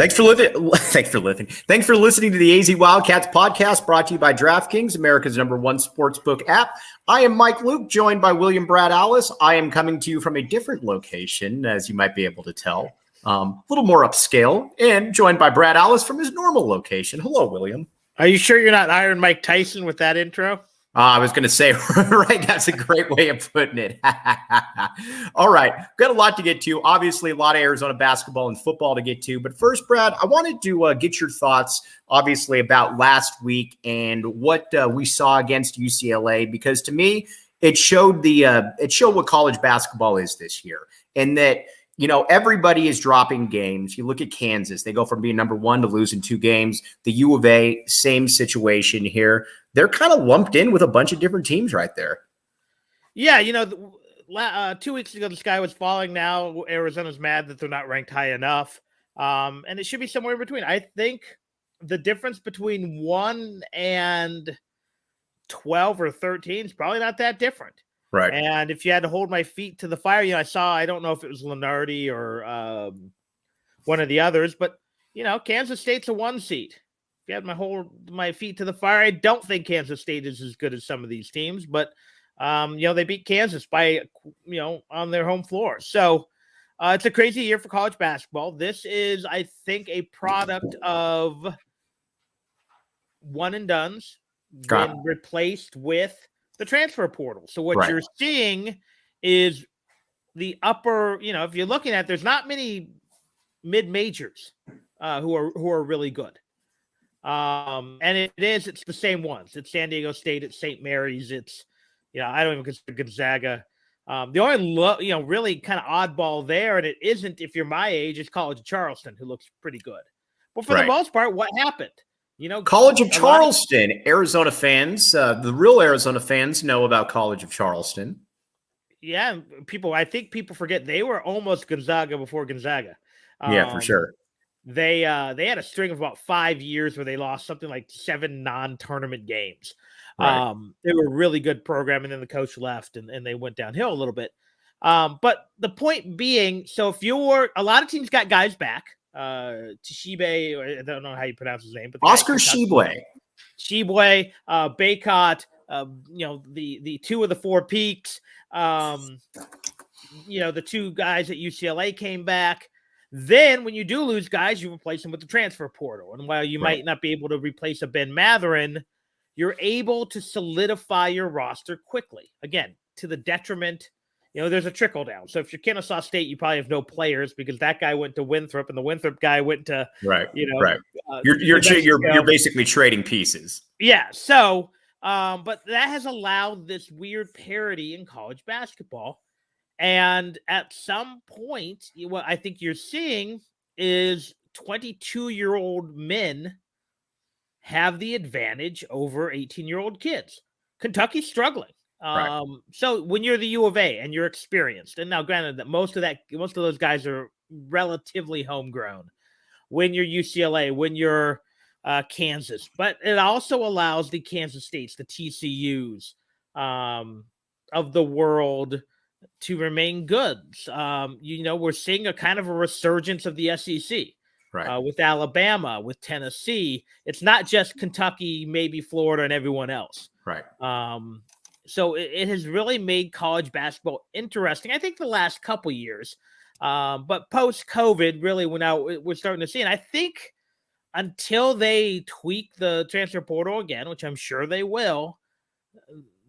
Thanks for listening to the AZ Wildcats podcast, brought to you by DraftKings, America's #1 sportsbook app. I am Mike Luke, joined by William Brad Alice. I am coming to you from a different location, as you might be able to tell, a little more upscale, and joined by Brad Alice from his normal location. Hello, William. Are you sure you're not Iron Mike Tyson with that intro? I was going to say, right, that's a great way of putting it. All right, we've got a lot to get to. Obviously, a lot of Arizona basketball and football to get to. But first, Brad, I wanted to get your thoughts, obviously, about last week and what we saw against UCLA, because to me, it showed what college basketball is this year, and that, you know, everybody is dropping games. You look at Kansas, they go from being '1 to losing 2 games. The U of A, same situation here. They're kind of lumped in with a bunch of different teams right there. Yeah, you know, 2 weeks ago, the sky was falling. Now Arizona's mad that they're not ranked high enough. And it should be somewhere in between. I think the difference between 1 and 12 or 13 is probably not that different. Right. And if you had to hold my feet to the fire, you know, I don't know if it was Lenardi or one of the others, but, you know, Kansas State's a 1 seed. If you had my feet to the fire, I don't think Kansas State is as good as some of these teams, but, you know, they beat Kansas by, you know, on their home floor. So it's a crazy year for college basketball. This is, I think, a product of one and dones being replaced with the transfer portal. So what you're seeing is the upper, you know, if you're looking at, there's not many mid-majors who are really good. And it's the same ones. It's San Diego State, it's St. Mary's, it's, you know, I don't even consider Gonzaga. The only, really kind of oddball there, and it isn't, if you're my age, is College of Charleston, who looks pretty good. But for the most part, what happened? You know, College of Charleston, Arizona fans, the real Arizona fans know about College of Charleston. Yeah, I think people forget they were almost Gonzaga before Gonzaga. Yeah, for sure. They had a string of about 5 years where they lost something like 7 non-tournament games. Right. They were a really good program, and then the coach left, and they went downhill a little bit. But the point being, so if a lot of teams got guys back. Tshiebwe, I don't know how you pronounce his name, but Oscar Tshiebwe, Baycott, you know, the 2 of the 4 peaks, you know, the 2 guys at UCLA came back. Then when you do lose guys, you replace them with the transfer portal. And while you might not be able to replace a Ben Mathurin, you're able to solidify your roster quickly. Again, to the detriment, you know, there's a trickle down. So if you're Kennesaw State, you probably have no players because that guy went to Winthrop and the Winthrop guy went to, you know. You're basically trading pieces. Yeah. So, but that has allowed this weird parity in college basketball. And at some point, what I think you're seeing is 22-year-old men have the advantage over 18-year-old kids. Kentucky's struggling. So when you're the U of A and you're experienced, and now granted that most of those guys are relatively homegrown, when you're UCLA, when you're Kansas, but it also allows the Kansas States, the TCUs of the world to remain good. You know, we're seeing a kind of a resurgence of the SEC with Alabama, with Tennessee. It's not just Kentucky, maybe Florida, and everyone else. Right. So it has really made college basketball interesting, I think, the last couple years. But post-COVID, really, we're starting to see. And I think until they tweak the transfer portal again, which I'm sure they will,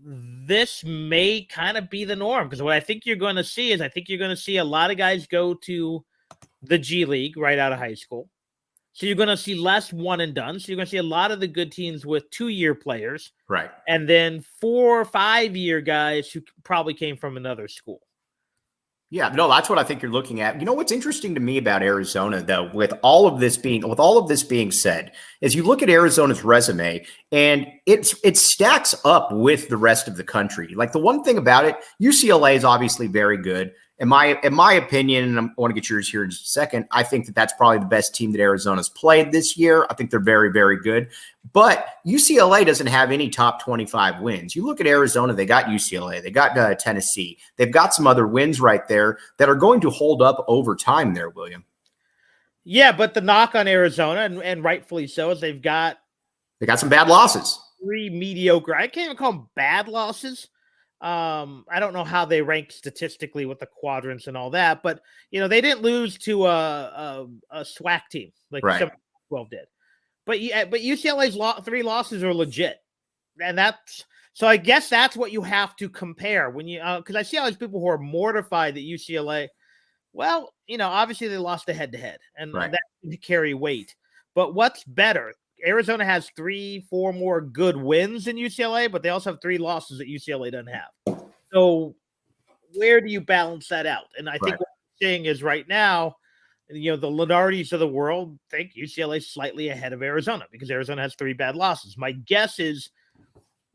this may kind of be the norm, because what I think you're going to see is a lot of guys go to the G League right out of high school. So you're going to see less one and done. So you're going to see a lot of the good teams with 2-year players. Right. And then 4 or 5-year guys who probably came from another school. Yeah, no, that's what I think you're looking at. You know, what's interesting to me about Arizona, though, with all of this being said, is you look at Arizona's resume and it stacks up with the rest of the country. Like, the one thing about it, UCLA is obviously very good. In my opinion, and I want to get yours here in just a second, I think that that's probably the best team that Arizona's played this year. I think they're very, very good. But UCLA doesn't have any top 25 wins. You look at Arizona, they got UCLA, they got Tennessee. They've got some other wins right there that are going to hold up over time there, William. Yeah, but the knock on Arizona, and rightfully so, is they got some bad losses. 3 mediocre. I can't even call them bad losses. I don't know how they rank statistically with the quadrants and all that, but they didn't lose to a SWAC team like some 12 did. But UCLA's 3 losses are legit, and so I guess that's what you have to compare when you because I see all these people who are mortified that UCLA. Well, obviously they lost the head-to-head, and that can carry weight. But what's better? Arizona has 3-4 more good wins than UCLA, but they also have 3 losses that UCLA doesn't have. So where do you balance that out? And I think what I'm saying is right now, the Lenardis of the world think UCLA is slightly ahead of Arizona because Arizona has 3 bad losses. My guess is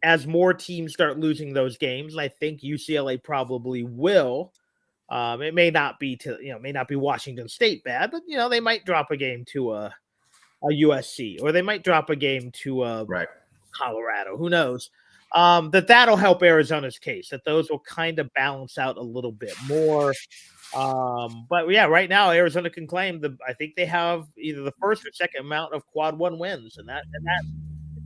as more teams start losing those games, I think UCLA probably will. It may not be Washington State bad, but they might drop a game to a USC, or they might drop a game to Colorado. Who knows? That'll help Arizona's case. That those will kind of balance out a little bit more. But yeah, right now Arizona can claim I think they have either the first or second amount of quad 1 wins, and that is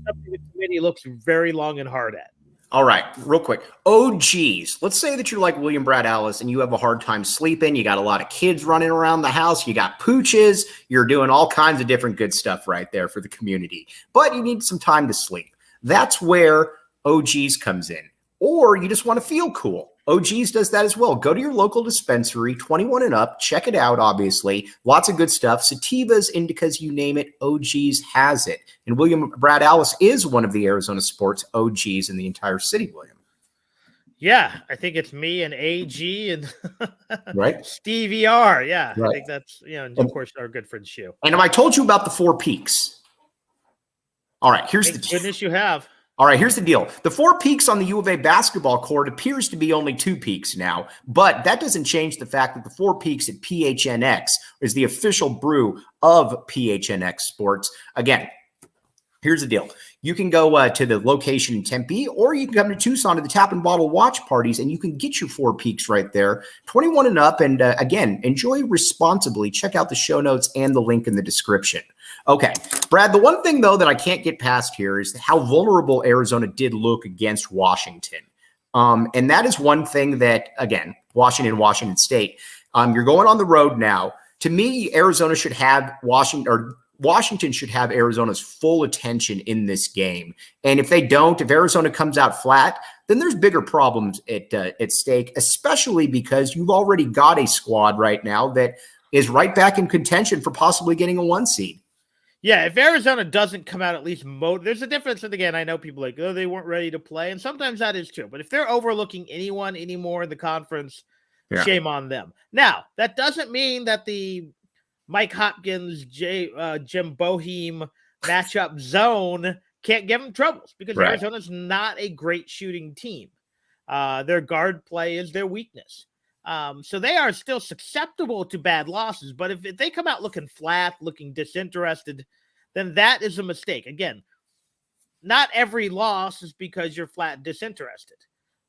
something the committee looks very long and hard at. All right, real quick. OGs. Let's say that you're like William Brad Ellis and you have a hard time sleeping. You got a lot of kids running around the house. You got pooches. You're doing all kinds of different good stuff right there for the community. But you need some time to sleep. That's where OGs comes in. Or you just want to feel cool. OGs does that as well. Go to your local dispensary, 21 and up. Check it out, obviously. Lots of good stuff. Sativas, indicas, you name it, OGs has it. And William Brad Ellis is one of the Arizona sports OGs in the entire city, William. Yeah, I think it's me and AG and Stevie R. Yeah, I think that's, and of course, our good friend Shu. And I told you about the 4 peaks. All right, here's the goodness you have. All right, here's the deal. The 4 peaks on the U of A basketball court appears to be only 2 peaks now, but that doesn't change the fact that the 4 peaks at PHNX is the official brew of PHNX Sports. Again, here's the deal. You can go to the location in Tempe, or you can come to Tucson to the Tap and Bottle watch parties, and you can get your 4 peaks right there, 21 and up. And again, enjoy responsibly. Check out the show notes and the link in the description. Okay, Brad, the one thing, though, that I can't get past here is how vulnerable Arizona did look against Washington. And that is one thing that, again, Washington State, you're going on the road now. To me, Arizona should have Washington should have Arizona's full attention in this game. And if they don't, if Arizona comes out flat, then there's bigger problems at stake, especially because you've already got a squad right now that is right back in contention for possibly getting a 1 seed. Yeah, if Arizona doesn't come out at least there's a difference. And again, I know people like, oh, they weren't ready to play. And sometimes that is true. But if they're overlooking anyone anymore in the conference, shame on them. Now, that doesn't mean that the Mike Hopkins, Jim Boeheim matchup zone can't give them troubles because Arizona's not a great shooting team. Their guard play is their weakness. So they are still susceptible to bad losses. But if they come out looking flat, looking disinterested, then that is a mistake. Again, not every loss is because you're flat disinterested.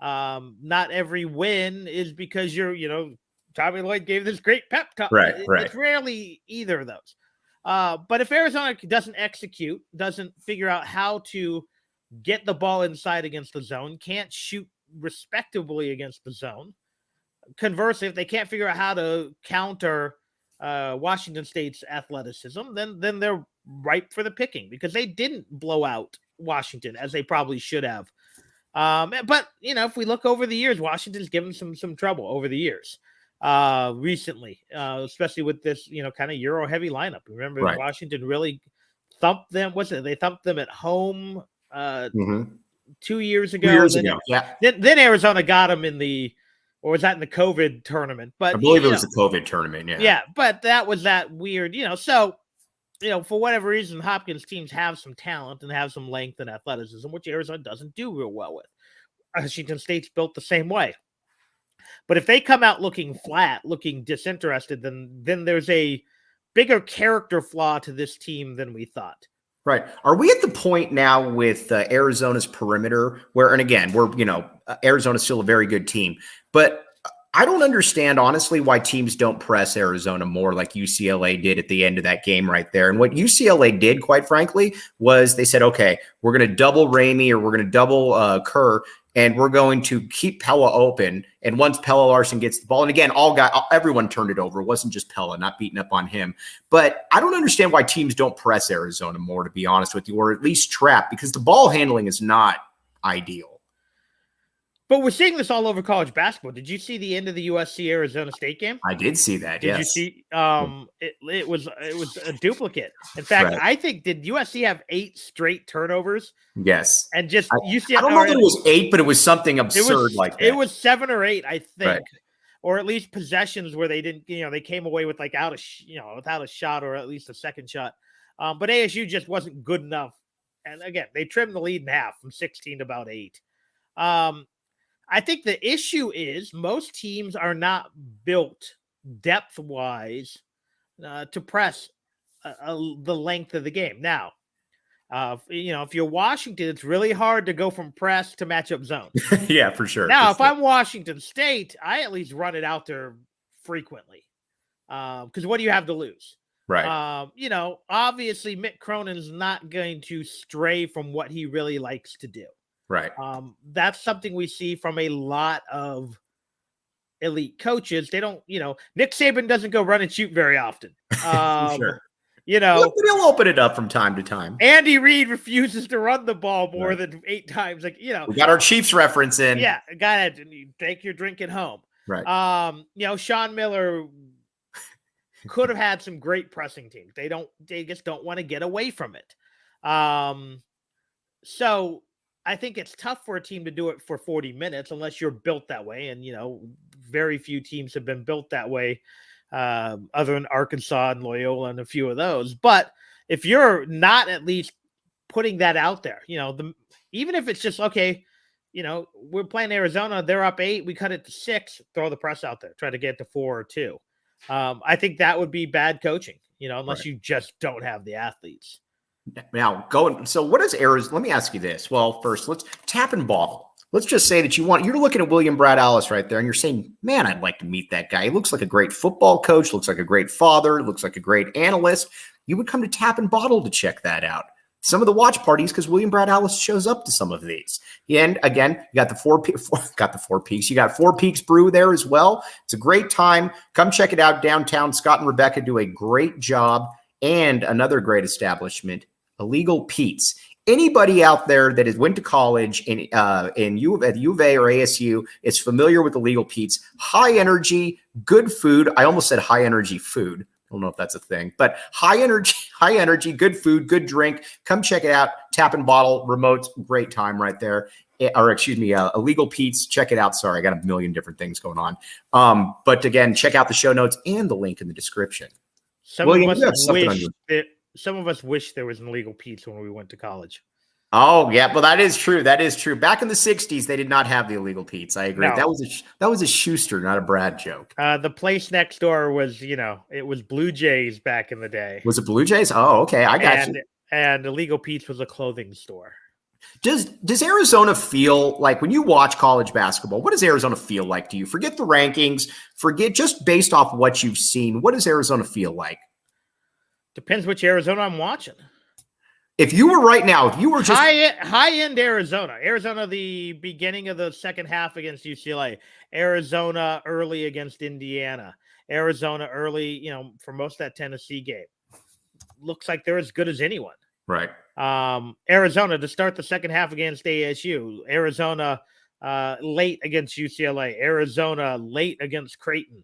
Not every win is because you're, Tommy Lloyd gave this great pep talk. It's rarely either of those. But if Arizona doesn't execute, doesn't figure out how to get the ball inside against the zone, can't shoot respectably against the zone. Conversely, if they can't figure out how to counter Washington State's athleticism, then they're ripe for the picking because they didn't blow out Washington as they probably should have. But if we look over the years, Washington's given some trouble over the years. Recently, especially with this, kind of Euro heavy lineup. Remember, Washington really thumped them. They thumped them at home 2 years ago. 2 years ago, yeah. Then Arizona got them or was that in the COVID tournament? But I believe it was the COVID tournament, yeah. Yeah, but that was that weird, so, for whatever reason, Hopkins teams have some talent and have some length and athleticism, which Arizona doesn't do real well with. Washington State's built the same way. But if they come out looking flat, looking disinterested, then there's a bigger character flaw to this team than we thought. Right. Are we at the point now with Arizona's perimeter where, and again, Arizona's still a very good team, but I don't understand, honestly, why teams don't press Arizona more like UCLA did at the end of that game right there. And what UCLA did, quite frankly, was they said, okay, we're going to double Ramey or we're going to double Kerr, and we're going to keep Pella open. And once Pella Larson gets the ball, and again, everyone turned it over. It wasn't just Pella, not beating up on him. But I don't understand why teams don't press Arizona more, to be honest with you, or at least trap, because the ball handling is not ideal. But we're seeing this all over college basketball. Did you see the end of the USC Arizona State game? I did see that. Did you see? It was a duplicate. In fact, I think, did USC have 8 straight turnovers? Yes. And just UCLA. I don't know if it was 8, but it was something absurd like that. It was 7 or 8, I think, or at least possessions where they didn't. They came away with without a shot or at least a second shot. But ASU just wasn't good enough. And again, they trimmed the lead in half from 16 to about 8. I think the issue is most teams are not built depth-wise to press the length of the game. Now, if you're Washington, it's really hard to go from press to matchup zone. Yeah, for sure. Now, if I'm Washington State, I at least run it out there frequently because what do you have to lose? Right. Obviously, Mick Cronin's not going to stray from what he really likes to do. Right. That's something we see from a lot of elite coaches. They don't, Nick Saban doesn't go run and shoot very often. Sure. He'll open it up from time to time. Andy Reid refuses to run the ball more than 8 times. We got our Chiefs reference in. Yeah. Got to take your drink at home. Right. Sean Miller could have had some great pressing teams. They just don't want to get away from it. So I think it's tough for a team to do it for 40 minutes unless you're built that way. And, very few teams have been built that way other than Arkansas and Loyola and a few of those. But if you're not at least putting that out there, even if it's just, okay, we're playing Arizona, they're up 8, we cut it to 6, throw the press out there, try to get to 4 or 2. I think that would be bad coaching, unless you just don't have the athletes. Now, so what is Arizona? Let me ask you this. Well, first, let's tap and bottle. Let's just say that you're looking at William Brad Allis right there, and you're saying, man, I'd like to meet that guy. He looks like a great football coach, looks like a great father, looks like a great analyst. You would come to Tap and Bottle to check that out. Some of the watch parties, because William Brad Allis shows up to some of these. And again, you got the Four Peaks. You got Four Peaks Brew there as well. It's a great time. Come check it out downtown. Scott and Rebecca do a great job. And another great establishment, Illegal Pete's. Anybody out there that has went to college at U of A or ASU is familiar with Illegal Pete's. High energy, good food. I almost said high energy food. I don't know if that's a thing, but high energy, good food, good drink. Come check it out. Tap and Bottle, remotes, great time right there. Illegal Pete's. Check it out. Sorry, I got a million different things going on. But again, check out the show notes and the link in the description. Some of us wish there was an Illegal Pete's when we went to college. Oh, yeah. Well, that is true. That is true. Back in the 60s, they did not have the Illegal Pete's. I agree. No. That was a Schuster, not a Brad joke. The place next door was, it was Blue Jays back in the day. Was it Blue Jays? Oh, okay. I got you. And Illegal Pete's was a clothing store. Does Arizona feel like, when you watch college basketball, what does Arizona feel like to you? Forget the rankings. Forget just based off what you've seen. What does Arizona feel like? Depends which Arizona I'm watching. If you were just high-end Arizona, the beginning of the second half against UCLA, Arizona early against Indiana, Arizona early, for most of that Tennessee game, looks like they're as good as anyone. Right. Arizona to start the second half against ASU, Arizona late against UCLA, Arizona late against Creighton.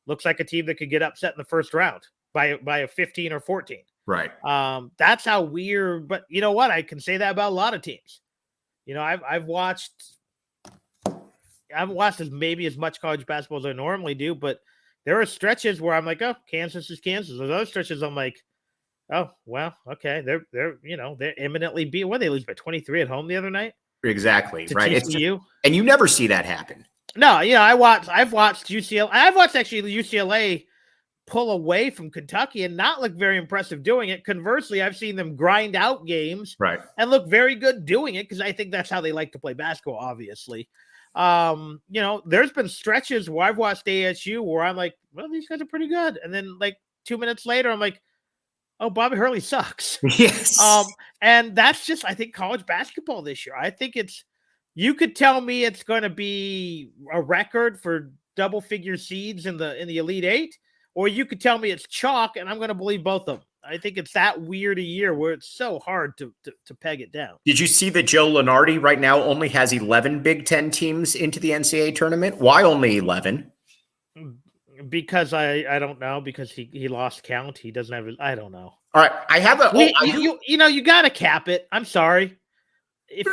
Looks like a team that could get upset in the first round by a 15 or 14. Right. That's how weird, but you know what? I can say that about a lot of teams. I've watched as much college basketball as I normally do, but there are stretches where I'm like, oh, Kansas is Kansas. There's other stretches I'm like, oh, well, okay. They're imminently beat. What, they lose by 23 at home the other night? Exactly. Right. TCU. And you never see that happen. No, I've watched UCLA. I've watched actually the UCLA pull away from Kentucky and not look very impressive doing it. Conversely, I've seen them grind out games and look very good doing it because I think that's how they like to play basketball, obviously. There's been stretches where I've watched ASU where I'm like, well, these guys are pretty good. And then like 2 minutes later, I'm like, oh, Bobby Hurley sucks. Yes. And that's just, I think, college basketball this year. I think you could tell me it's going to be a record for double-figure seeds in the Elite Eight, or you could tell me it's chalk, and I'm going to believe both of them. I think it's that weird a year where it's so hard to peg it down. Did you see that Joe Lunardi right now only has 11 Big Ten teams into the NCAA tournament? Why only 11? Because I don't know, because he lost count. He doesn't have I don't know. All right, I have a you got to cap it. I'm sorry. If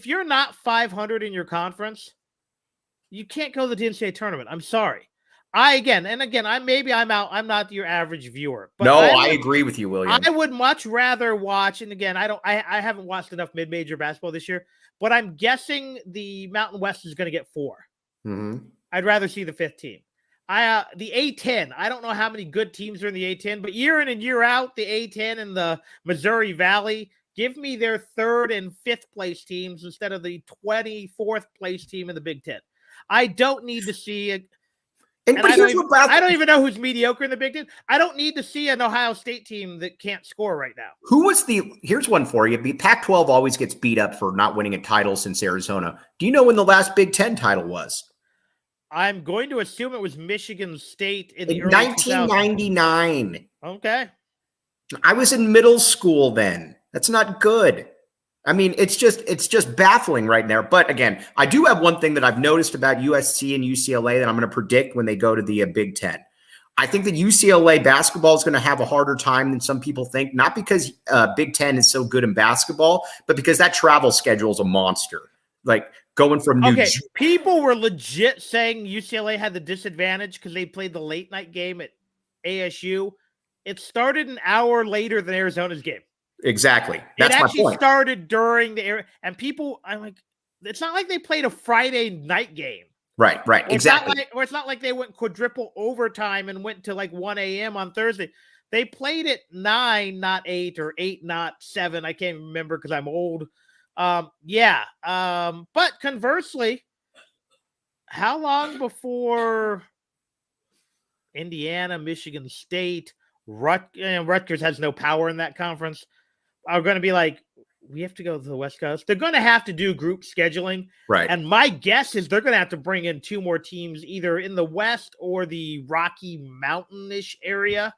you're not 500 in your conference, you can't go to the NCAA tournament. I'm sorry. I'm out. I'm not your average viewer. But I agree with you, William. I would much rather watch, and again, I haven't watched enough mid-major basketball this year, but I'm guessing the Mountain West is going to get 4. Mm-hmm. I'd rather see the 5th team. The A10, I don't know how many good teams are in the A10, but year in and year out, the A10 and the Missouri Valley, give me their 3rd and 5th place teams instead of the 24th place team in the Big Ten. I don't need to see I don't even know who's mediocre in the Big Ten. I don't need to see an Ohio State team that can't score right now. Here's one for you. Pac-12 always gets beat up for not winning a title since Arizona. Do you know when the last Big Ten title was? I'm going to assume it was Michigan State in the early 1999. Okay. I was in middle school then. That's not good. I mean, it's just baffling right now. But again, I do have one thing that I've noticed about USC and UCLA that I'm going to predict when they go to the Big Ten. I think that UCLA basketball is going to have a harder time than some people think, not because Big Ten is so good in basketball, but because that travel schedule is a monster. Like going from people were legit saying UCLA had the disadvantage because they played the late night game at ASU. It started an hour later than Arizona's game. Exactly. That's it actually my point. Started during the era, and people, I'm like, it's not like they played a Friday night game. Right. Exactly. It's not like they went quadruple overtime and went to like 1 a.m. on Thursday. They played at 9, not 8, or 8, not 7. I can't remember because I'm old. But conversely, how long before Indiana, Michigan State, Rutgers has no power in that conference, are going to be like, we have to go to the West Coast? They're going to have to do group scheduling. Right. And my guess is they're going to have to bring in 2 more teams, either in the West or the Rocky Mountain-ish area.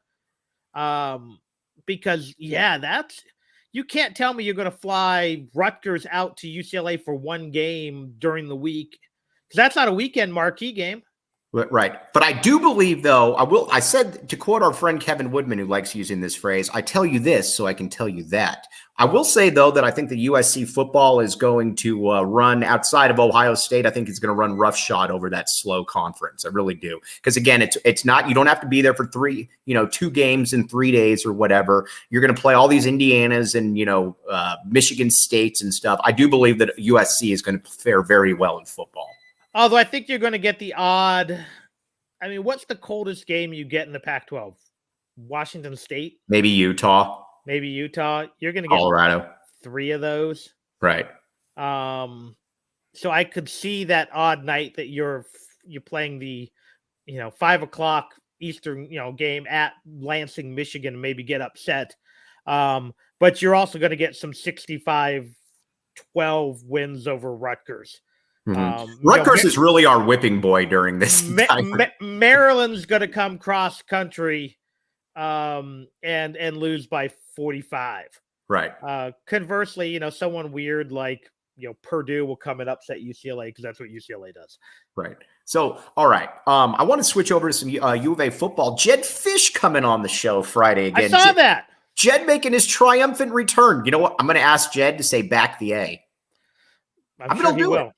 Because, you can't tell me you're going to fly Rutgers out to UCLA for 1 game during the week, because that's not a weekend marquee game. Right. But I do believe, though, I said, to quote our friend Kevin Woodman, who likes using this phrase, I tell you this so I can tell you that. I will say, though, that I think the USC football is going to run outside of Ohio State. I think it's going to run roughshod over that slow conference. I really do. Because, again, it's not, you don't have to be there for 2 games in 3 days or whatever. You're going to play all these Indianas and, Michigan States and stuff. I do believe that USC is going to fare very well in football. Although I think you're going to get the odd. I mean, what's the coldest game you get in the Pac-12? Washington State? Maybe Utah. You're going to get Colorado. 3 of those. Right. So I could see that odd night that you're playing the, 5 o'clock Eastern, game at Lansing, Michigan, and maybe get upset. But you're also going to get some 65-12 wins over Rutgers. Mm-hmm. Rutgers is really our whipping boy during this time. Maryland's going to come cross country and lose by 45. Right. Conversely, someone weird like Purdue will come and upset UCLA because that's what UCLA does. Right. So, all right. I want to switch over to some U of A football. Jedd Fisch coming on the show Friday again. I saw that. Jedd making his triumphant return. You know what? I'm going to ask Jedd to say back the A. I'm sure he will.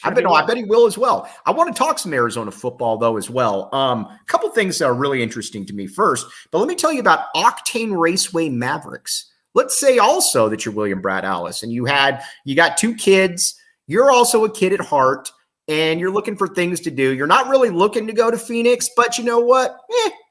I bet he will as well. I want to talk some Arizona football, though, as well. A couple things that are really interesting to me first, but let me tell you about Octane Raceway Mavericks. Let's say also that you're William Brad Alice and you got 2 kids. You're also a kid at heart and you're looking for things to do. You're not really looking to go to Phoenix, but you know what?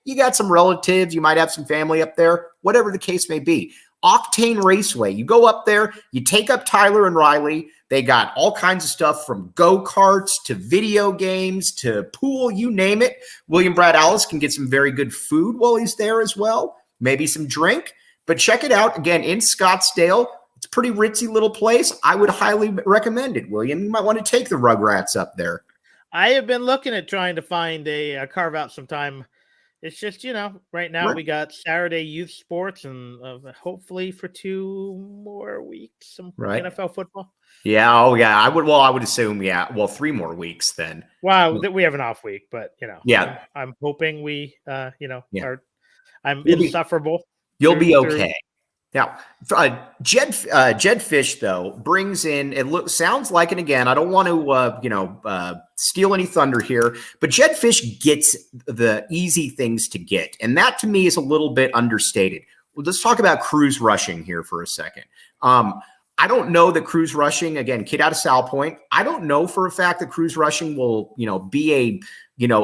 You got some relatives. You might have some family up there, whatever the case may be. Octane Raceway. You go up there, you take up Tyler and Riley. They got all kinds of stuff from go-karts to video games to pool, you name it. William Brad Alice can get some very good food while he's there as well, maybe some drink. But check it out, again, in Scottsdale. It's a pretty ritzy little place. I would highly recommend it, William. You might want to take the Rugrats up there. I have been looking at trying to find a carve out some time. It's just, right now we got Saturday youth sports and hopefully for 2 more weeks, some NFL football. Yeah. Oh, yeah. I would assume, yeah. Well, 3 more weeks then. Wow. We have an off week, but, yeah. I'm hoping we, I'm insufferable. You'll be okay. Now, Jedd Fisch, though, brings in, sounds like, and again, I don't want to, steal any thunder here, but Jedd Fisch gets the easy things to get. And that, to me, is a little bit understated. Well, let's talk about Cruz rushing here for a second. I don't know that Cruz rushing, again, kid out of Sal Point, I don't know for a fact that Cruz rushing will, be a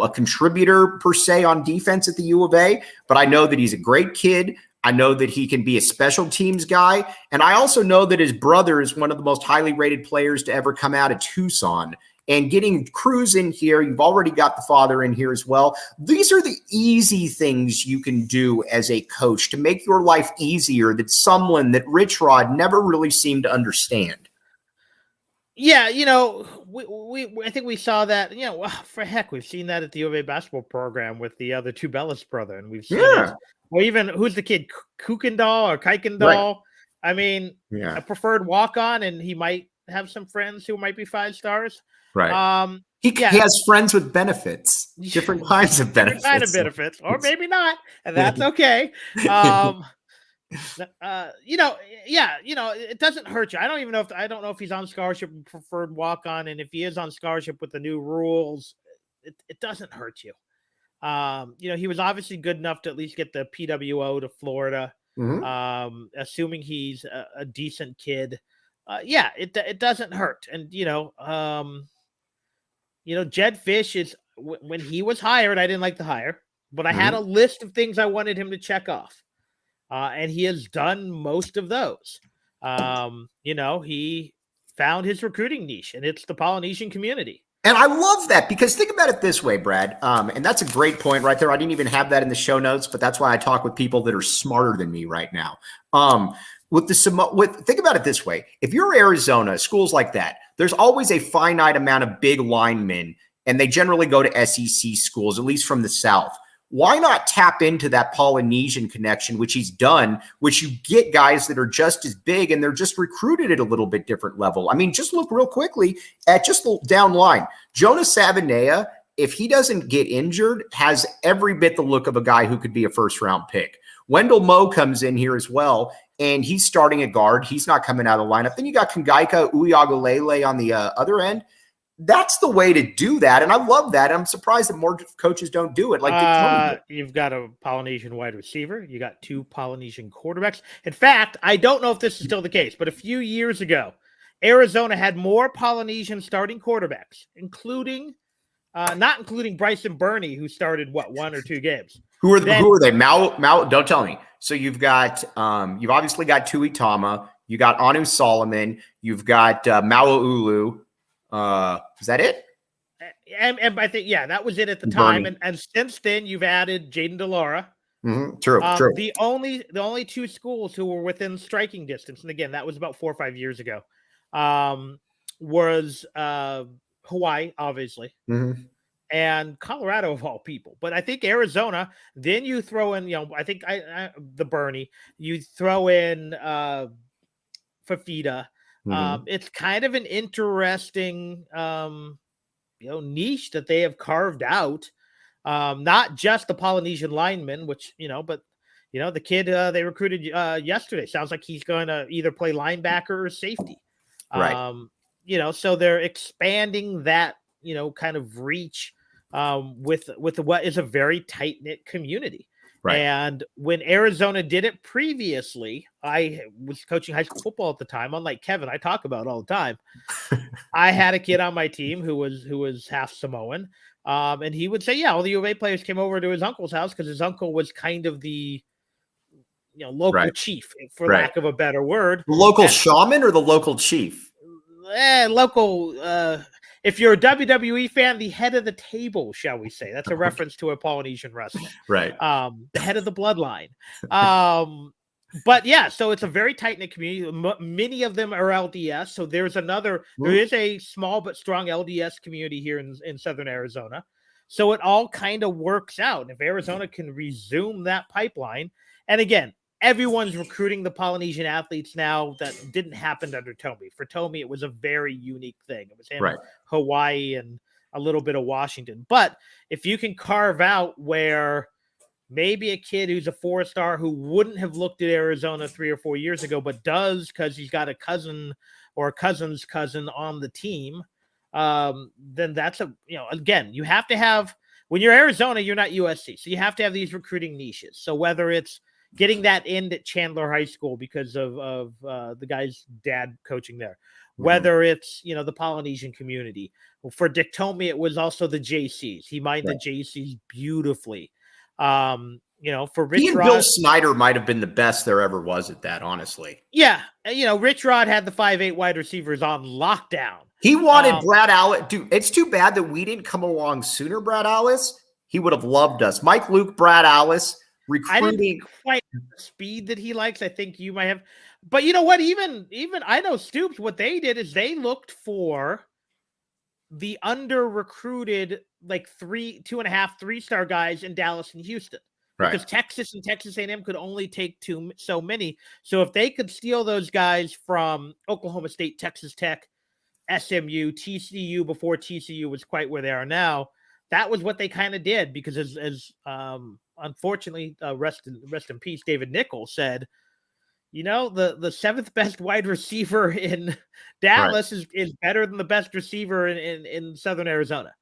contributor per se on defense at the U of A, but I know that he's a great kid. I know that he can be a special teams guy. And I also know that his brother is one of the most highly rated players to ever come out of Tucson. And getting Cruz in here, you've already got the father in here as well. These are the easy things you can do as a coach to make your life easier that someone that Rich Rod never really seemed to understand. Yeah, I think we saw that, for heck, we've seen that at the U of A basketball program with the other two Bellis brother. And we've seen it. Well, even who's the kid, Kuykendall or Kuykendall? Right. I mean, a preferred walk-on, and he might have some friends who might be 5 stars. Right. He has friends with benefits, different kinds of benefits. Different kind of benefits, or maybe not, and that's okay. It doesn't hurt you. I don't know if he's on scholarship preferred walk-on, and if he is on scholarship with the new rules, it doesn't hurt you. He was obviously good enough to at least get the PWO to Florida. Assuming he's a decent kid. It doesn't hurt. And, Jedd Fisch is, when he was hired, I didn't like the hire, but I had a list of things I wanted him to check off. And he has done most of those. He found his recruiting niche, and it's the Polynesian community. And I love that, because think about it this way, Brad. And that's a great point right there. I didn't even have that in the show notes, but that's why I talk with people that are smarter than me right now. Think about it this way. If you're Arizona, schools like that, there's always a finite amount of big linemen, and they generally go to SEC schools, at least from the South. Why not tap into that Polynesian connection, which he's done, which you get guys that are just as big and they're just recruited at a little bit different level. I mean, just look real quickly at just the down line. Jonas Savanea, if he doesn't get injured, has every bit the look of a guy who could be a first-round pick. Wendell Moe comes in here as well, and he's starting at guard. He's not coming out of the lineup. Then you got Kangaika Uyagalele on the other end. That's the way to do that, and I love that. I'm surprised that more coaches don't do it. Like you've got a Polynesian wide receiver. You got 2 Polynesian quarterbacks. In fact, I don't know if this is still the case, but a few years ago, Arizona had more Polynesian starting quarterbacks, not including Bryson Burney, who started 1 or 2 games. Who are they? Mao. Don't tell me. So you've got you've obviously got Tui Tama. You got Anu Solomon. You've got Maua Ulu. Is that it? And I think, that was it at the time. And since then, you've added Jaden DeLaura. True. The only 2 schools who were within striking distance, and again, that was about 4 or 5 years ago, was Hawaii, obviously, and Colorado, of all people. But I think Arizona, then you throw in, I think the Bernie, you throw in Fafita. It's kind of an interesting, niche that they have carved out. Not just the Polynesian lineman, which, but, the kid they recruited yesterday sounds like he's going to either play linebacker or safety. Right. So they're expanding that, kind of reach with what is a very tight-knit community. Right. And when Arizona did it previously, I was coaching high school football at the time. Unlike Kevin, I talk about it all the time. I had a kid on my team who was half Samoan, and he would say, all the U of A players came over to his uncle's house because his uncle was kind of the local chief, for Right. lack of a better word. The local shaman or the local chief? Local. If you're a WWE fan, the head of the table, shall we say? That's a reference to a Polynesian wrestler. Right. The head of the bloodline. But yeah, so it's a very tight knit community. Many of them are LDS. So there is a small but strong LDS community here in Southern Arizona. So it all kind of works out. If Arizona can resume that pipeline, and again, everyone's recruiting the Polynesian athletes now. That didn't happen under Tommy. For Tommy, it was a very unique thing. It was in Hawaii and a little bit of Washington. But if you can carve out where maybe a kid who's a 4-star who wouldn't have looked at Arizona 3 or 4 years ago, but does because he's got a cousin or a cousin's cousin on the team, then that's again, you have to have, when you're Arizona, you're not USC. So you have to have these recruiting niches. So whether it's getting that in at Chandler High School because of the guy's dad coaching there, whether it's, the Polynesian community. Well, for Dick Tomey, it was also the JCs. He mined the JCs beautifully. For Rich he and Rod, Bill Snyder might have been the best there ever was at that, honestly. Yeah. Rich Rod had the 5'8" wide receivers on lockdown. He wanted Brad Allis. Dude, it's too bad that we didn't come along sooner, Brad Allis. He would have loved us. Mike Luke, Brad Allis, recruiting. I didn't quite the speed that he likes. I think you might have. But you know what? Even I know Stoops, what they did is they looked for the under-recruited, like 2.5 3-star guys in Dallas and Houston. Because Texas and Texas A&M could only take so many. So if they could steal those guys from Oklahoma State, Texas Tech, SMU, TCU before TCU was quite where they are now, that was what they kind of did. Because as unfortunately, rest in peace, David Nichols said, the 7th best wide receiver in Dallas is better than the best receiver in Southern Arizona.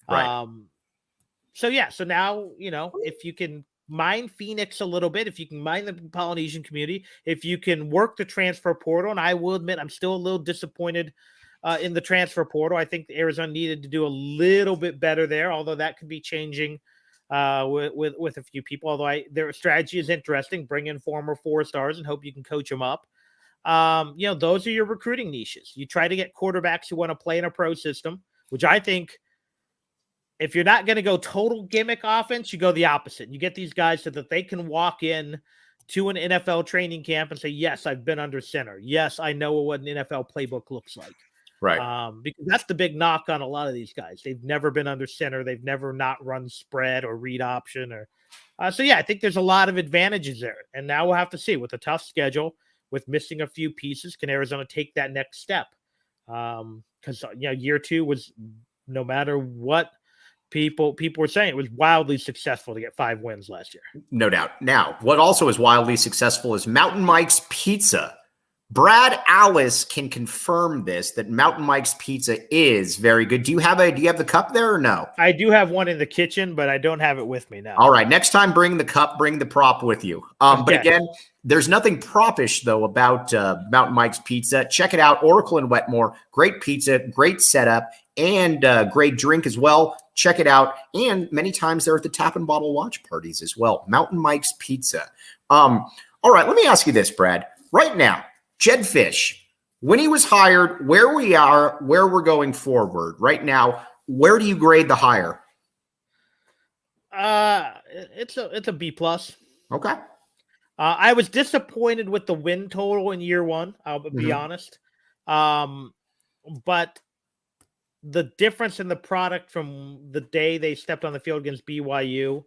So now, if you can mine Phoenix a little bit, if you can mine the Polynesian community, if you can work the transfer portal, and I will admit I'm still a little disappointed in the transfer portal. I think Arizona needed to do a little bit better there, although that could be changing with a few people. Although their strategy is interesting, bring in former 4-stars and hope you can coach them up. Those are your recruiting niches. You try to get quarterbacks who want to play in a pro system, which I think, if you're not going to go total gimmick offense, you go the opposite. You get these guys so that they can walk in to an NFL training camp and say, yes, I've been under center. Yes, I know what an NFL playbook looks like. Because that's the big knock on a lot of these guys. They've never been under center. They've never not run spread or read option. I think there's a lot of advantages there. And now we'll have to see with a tough schedule, with missing a few pieces, can Arizona take that next step? Because, year 2 was, no matter what people were saying, it was wildly successful to get 5 wins last year. No doubt. Now, what also is wildly successful is Mountain Mike's Pizza. Brad Allis can confirm this, that Mountain Mike's Pizza is very good. Do you have the cup there or no? I do have one in the kitchen, but I don't have it with me now. All right. Next time, bring the cup, bring the prop with you. But again, there's nothing propish, though, about Mountain Mike's Pizza. Check it out. Oracle and Wetmore. Great pizza, great setup, and great drink as well. Check it out. And many times they're at the tap and bottle watch parties as well. Mountain Mike's Pizza. All right. Let me ask you this, Brad. Right now, Jedd Fisch, when he was hired, where we are, where we're going forward right now, where do you grade the hire? It's a B+. Okay. I was disappointed with the win total in year 1. I'll be honest. But the difference in the product from the day they stepped on the field against BYU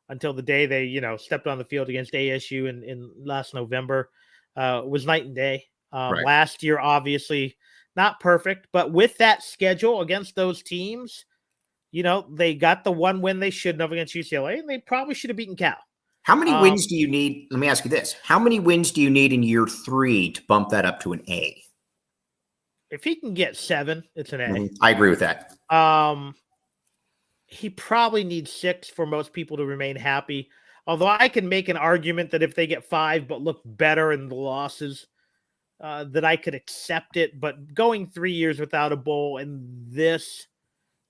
until the day they, stepped on the field against ASU in last November was night and day. Last year, obviously not perfect, but with that schedule against those teams, they got the one win they shouldn't have against UCLA, and they probably should have beaten Cal. How many wins do you need? Let me ask you this. How many wins do you need in year 3 to bump that up to an A? If he can get 7, it's an A. I agree with that. He probably needs 6 for most people to remain happy. Although I can make an argument that if they get 5 but look better in the losses, that I could accept it. But going 3 years without a bowl in this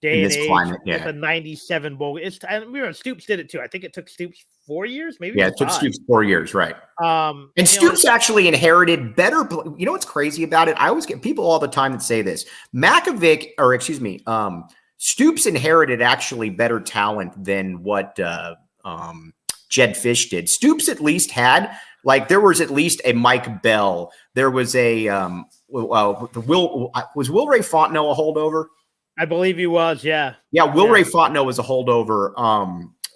day in and this age climate. with Yeah. a 97 bowl. And remember, Stoops did it too. I think it took Stoops 4 years, maybe. Yeah, it took 5. Stoops 4 years, right? And Stoops actually inherited better. You know what's crazy about it? I always get people all the time that say this. Stoops inherited actually better talent than what Jedd Fisch did. Stoops at least had, like, there was at least a Mike Bell. There was a was Will Ray Fontenot a holdover? I believe he was, yeah. Yeah, Will Ray Fontenot was a holdover.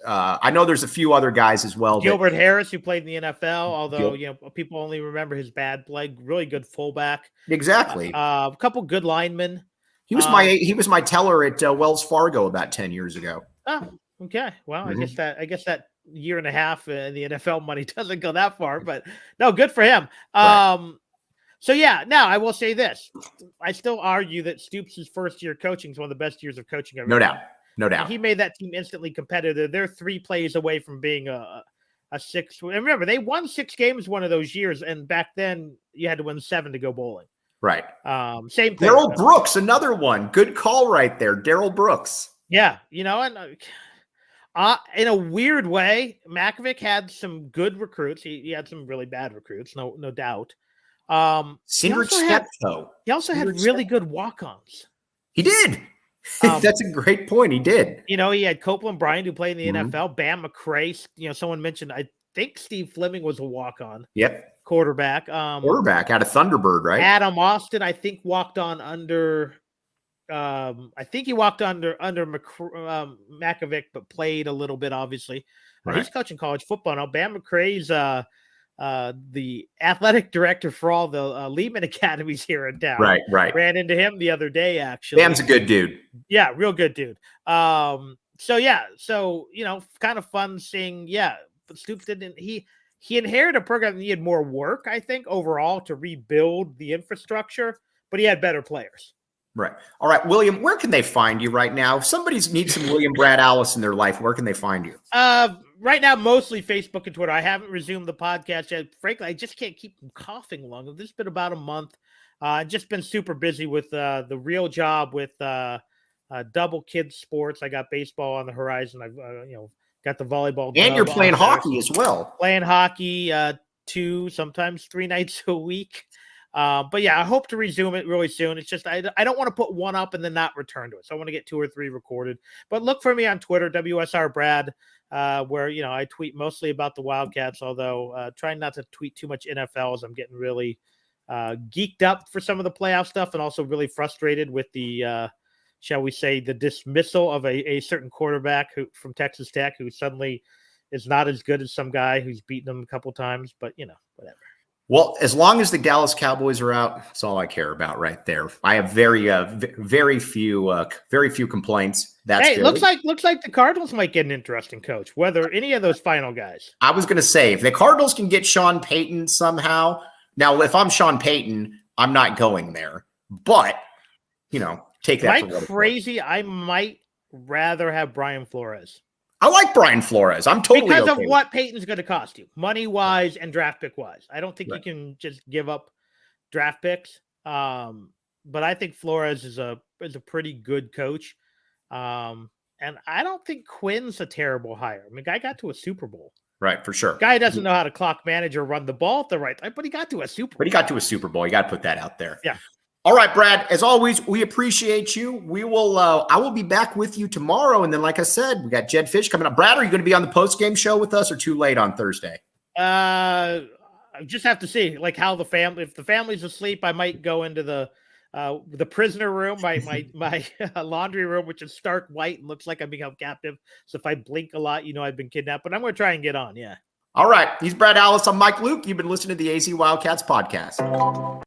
I know there's a few other guys as well. Gilbert Harris, who played in the NFL, although people only remember his bad play. Really good fullback. Exactly. A couple good linemen. He was my teller at Wells Fargo about 10 years ago. Oh, okay. Well, I guess that year and a half in the NFL money doesn't go that far, but no, good for him. Right. So yeah, now I will say this. I still argue that Stoops' first year coaching is one of the best years of coaching I've ever had. No doubt. He made that team instantly competitive. They're 3 plays away from being a 6. And remember, they won 6 games one of those years, and back then you had to win 7 to go bowling. Right. Same thing. Darrell Brooks, another one. Good call right there. Darrell Brooks. Yeah, and in a weird way, Makovic had some good recruits. He had some really bad recruits, no doubt. He also had really good walk-ons. He did. That's a great point. He did. He had Copeland Bryant, who played in the NFL. Bam McCray. Someone mentioned, I think Steve Fleming was a walk-on. Yep. Quarterback. Quarterback out of Thunderbird, right? Adam Austin, I think, walked on under. I think he walked under Makovic, but played a little bit. Obviously, right. He's coaching college football now. Bam McCray's the athletic director for all the Lehman academies here in town. Right. Ran into him the other day, actually. Bam's a good dude. Yeah, real good dude. So kind of fun seeing. Yeah, but Stoops didn't. He inherited a program that needed more work, I think, overall to rebuild the infrastructure, but he had better players. Right. All right, William, where can they find you right now? If somebody needs some William Brad Alice in their life, where can they find you? Right now, mostly Facebook and Twitter. I haven't resumed the podcast yet. Frankly, I just can't keep from coughing long. This has been about a month. I've just been super busy with the real job with double kids sports. I got baseball on the horizon. I've got the volleyball. And you're playing hockey as well. Playing hockey 2, sometimes 3 nights a week. But yeah, I hope to resume it really soon. It's just I don't want to put one up and then not return to it. So I want to get 2 or 3 recorded. But look for me on Twitter, WSR Brad, where I tweet mostly about the Wildcats, although trying not to tweet too much NFL as I'm getting really geeked up for some of the playoff stuff and also really frustrated with the shall we say, the dismissal of a certain quarterback from Texas Tech who suddenly is not as good as some guy who's beaten them a couple times, but whatever. Well, as long as the Dallas Cowboys are out, that's all I care about right there. I have very few complaints. That's good. looks like the Cardinals might get an interesting coach, whether any of those final guys. I was going to say, if the Cardinals can get Sean Payton somehow, now if I'm Sean Payton, I'm not going there, but take that. Am I crazy? I might rather have Brian Flores. I like Brian Flores. I'm totally because of what Peyton's going to cost you, money wise and draft pick wise. I don't think you can just give up draft picks. But I think Flores is a pretty good coach. And I don't think Quinn's a terrible hire. I mean, guy got to a Super Bowl. Right, for sure. Guy doesn't know how to clock manage or run the ball at the right time, but he got to a Super Bowl. You got to put that out there. Yeah. All right, Brad, as always, we appreciate you. We will, I will be back with you tomorrow. And then, like I said, we got Jedd Fisch coming up. Brad, are you going to be on the post-game show with us or too late on Thursday? I just have to see if the family's asleep, I might go into the prisoner room, my laundry room, which is stark white and looks like I'm being held captive. So if I blink a lot, I've been kidnapped, but I'm going to try and get on. Yeah. All right. He's Brad Alice. I'm Mike Luke. You've been listening to the AZ Wildcats podcast.